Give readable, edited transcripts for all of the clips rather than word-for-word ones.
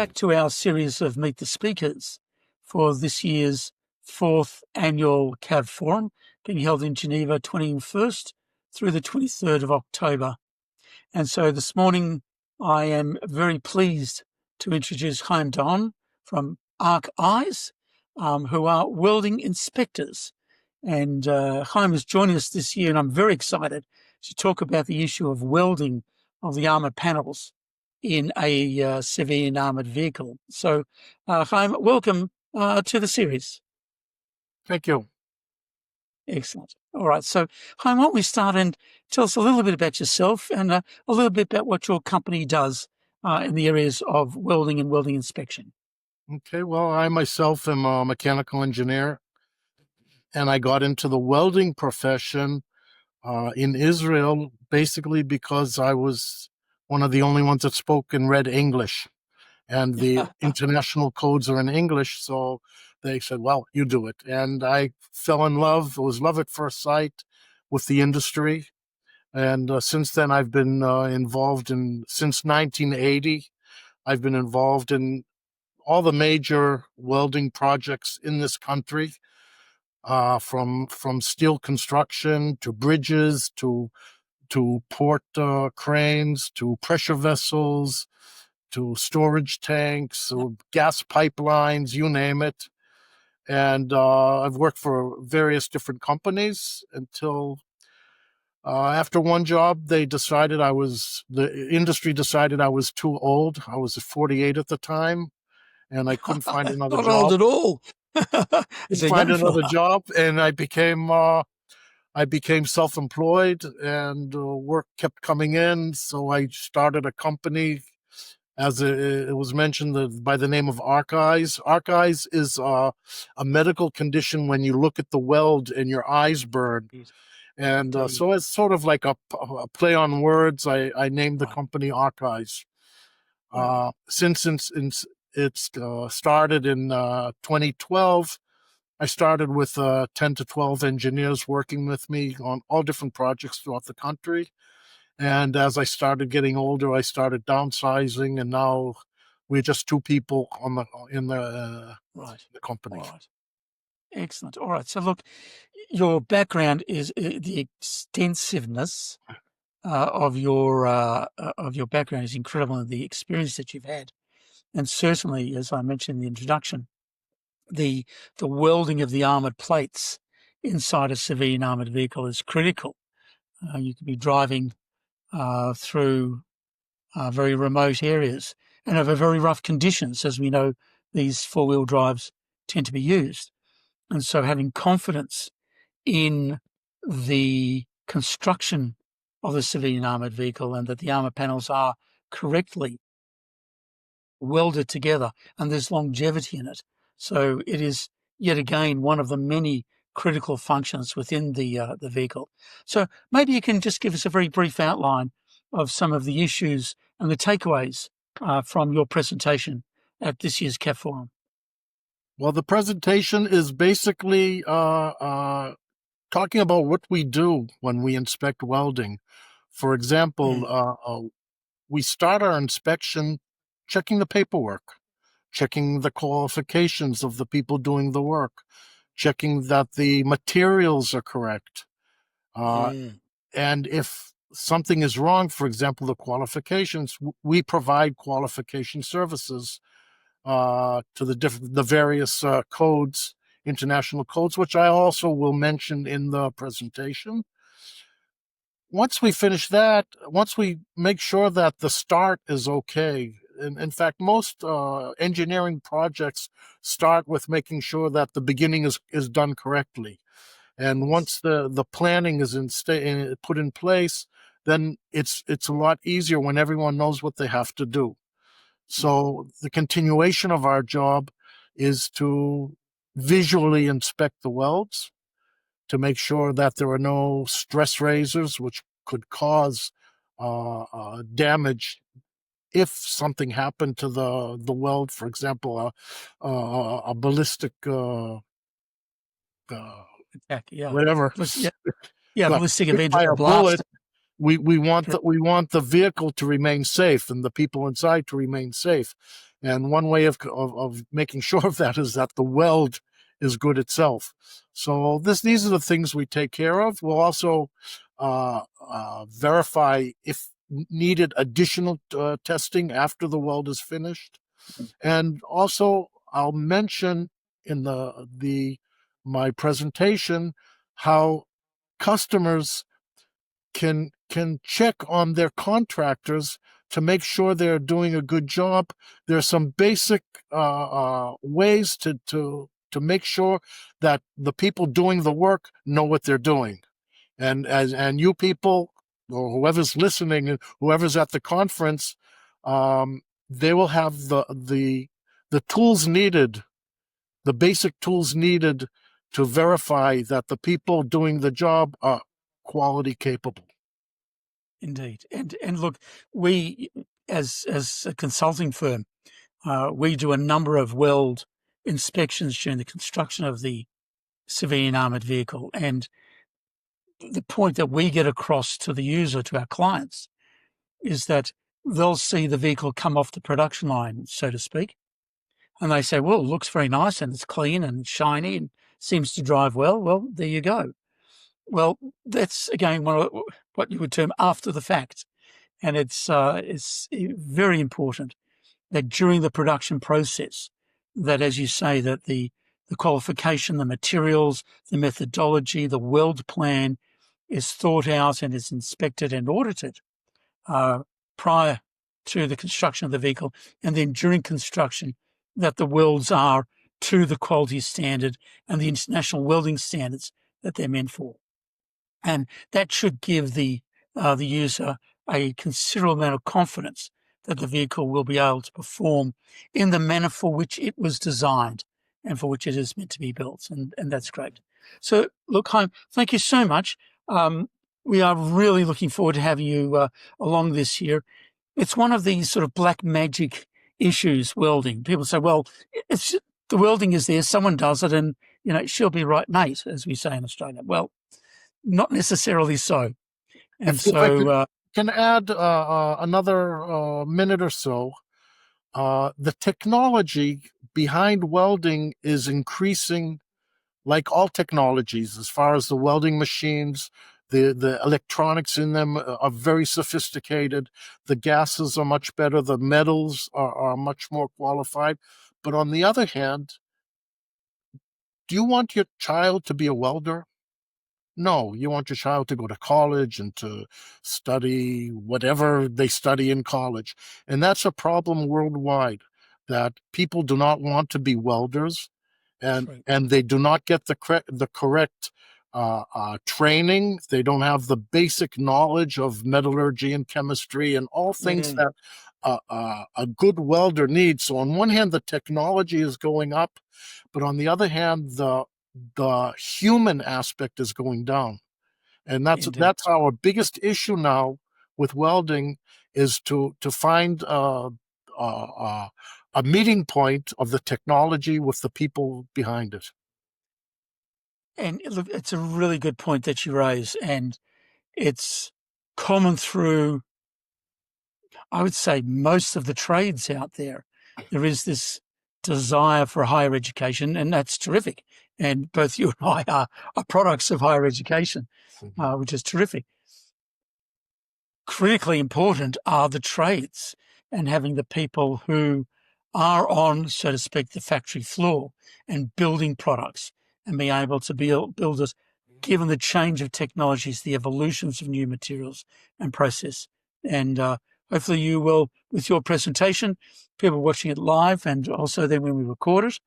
back to our series of Meet the Speakers for this year's 4th Annual CAV Forum, being held in Geneva 21st through the 23rd of October. And so this morning I am very pleased to introduce Chaim Daon from Arc-Eyes, who are welding inspectors. And Chaim is joining us this year, and I'm very excited to talk about the issue of welding of the armour panels in a civilian armoured vehicle. So, Chaim, welcome to the series. Thank you. Excellent. All right. So, Chaim, why don't we start and tell us a little bit about yourself and a little bit about what your company does in the areas of welding and welding inspection. Okay. Well, I myself am a mechanical engineer, and I got into the welding profession in Israel basically because I was one of the only ones that spoke and read English, and the international codes are in English. So they said, well, you do it. And I fell in love. It was love at first sight with the industry. And since then, I've been involved since 1980, I've been involved in all the major welding projects in this country, from steel construction to bridges to port cranes to pressure vessels to storage tanks, to gas pipelines, you name it. And I've worked for various different companies until after one job, the industry decided I was too old. I was 48 at the time, and I couldn't find another Not job. old at all. Couldn't find another job, and I became self-employed, and work kept coming in. So I started a company, as it was mentioned, by the name of Arc-Eyes. Arc-Eyes is a medical condition when you look at the weld and your eyes burn. And so it's sort of like a play on words. I named the company Arc-Eyes. Since it's started in 2012, I started with 10 to 12 engineers working with me on all different projects throughout the country. And as I started getting older, I started downsizing, and now we're just two people in the company. Right. Excellent. All right. So, look, your background is the extensiveness of your background is incredible, and the experience that you've had, and certainly, as I mentioned in the introduction, the welding of the armoured plates inside a civilian armoured vehicle is critical. You could be driving through very remote areas and over very rough conditions, as we know these four-wheel drives tend to be used. And so having confidence in the construction of the civilian armoured vehicle and that the armour panels are correctly welded together and there's longevity in it. So it is yet again one of the many critical functions within the vehicle. So maybe you can just give us a very brief outline of some of the issues and the takeaways from your presentation at this year's CAV Forum. Well, the presentation is basically talking about what we do when we inspect welding. For example, we start our inspection checking the paperwork, checking the qualifications of the people doing the work, checking that the materials are correct. And if something is wrong, for example, the qualifications, we provide qualification services to the various codes, international codes, which I also will mention in the presentation. Once we finish that, once we make sure that the start is okay, in fact, most engineering projects start with making sure that the beginning is done correctly. And once the planning is put in place, then it's a lot easier when everyone knows what they have to do. So the continuation of our job is to visually inspect the welds to make sure that there are no stress razors, which could cause damage if something happened to the weld. For example, a ballistic Attack, yeah. whatever, Yeah, ballistic event or a blast. bullet. we want the vehicle to remain safe and the people inside to remain safe. And one way of making sure of that is that the weld is good itself. So these are the things we take care of. We'll also verify if needed additional testing after the weld is finished. And also I'll mention in my presentation how customers can check on their contractors to make sure they're doing a good job. There's some basic ways to make sure that the people doing the work know what they're doing. And you people, or whoever's listening and whoever's at the conference, they will have the tools needed, the basic tools needed to verify that the people doing the job are quality capable. Indeed. And look, we as a consulting firm, we do a number of weld inspections during the construction of the civilian armoured vehicle. And the point that we get across to the user, to our clients, is that they'll see the vehicle come off the production line, so to speak, and they say, well, it looks very nice and it's clean and shiny and seems to drive well. Well, there you go. Well, that's, again, what you would term after the fact. And it's very important that during the production process, that, as you say, that the qualification, the materials, the methodology, the weld plan is thought out and is inspected and audited prior to the construction of the vehicle, and then during construction, that the welds are to the quality standard and the international welding standards that they're meant for. And that should give the user a considerable amount of confidence that the vehicle will be able to perform in the manner for which it was designed and for which it is meant to be built. And that's great. So, look, Chaim, thank you so much. We are really looking forward to having you along this year. It's one of these sort of black magic issues, welding. People say, well, the welding is there, someone does it, and, she'll be right, mate, as we say in Australia. Well, not necessarily so. And if I can add another minute or so, the technology behind welding is increasing, like all technologies, as far as the welding machines. The electronics in them are very sophisticated. The gases are much better. The metals are much more qualified. But on the other hand, do you want your child to be a welder? No, you want your child to go to college and to study whatever they study in college. And that's a problem worldwide, that people do not want to be welders, and they do not get the correct training. They don't have the basic knowledge of metallurgy and chemistry and all things that a good welder needs. So on one hand, the technology is going up, but on the other hand, the human aspect is going down. And that's our biggest issue now with welding, is to find a meeting point of the technology with the people behind it. And look, it's a really good point that you raise, and it's common through, I would say, most of the trades out there. There is this desire for higher education, and that's terrific. And both you and I are products of higher education, which is terrific. Critically important are the trades, and having the people who are on, so to speak, the factory floor and building products and being able to build us, given the change of technologies, the evolutions of new materials and process. And hopefully you will, with your presentation, people watching it live and also then when we record it,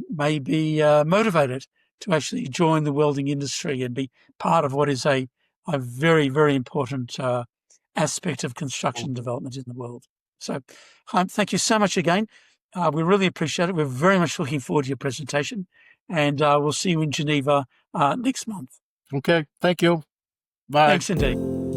may be motivated to actually join the welding industry and be part of what is a very, very important aspect of construction development in the world. So, Chaim, thank you so much again. We really appreciate it. We're very much looking forward to your presentation, and we'll see you in Geneva next month. Okay, thank you. Bye. Thanks indeed.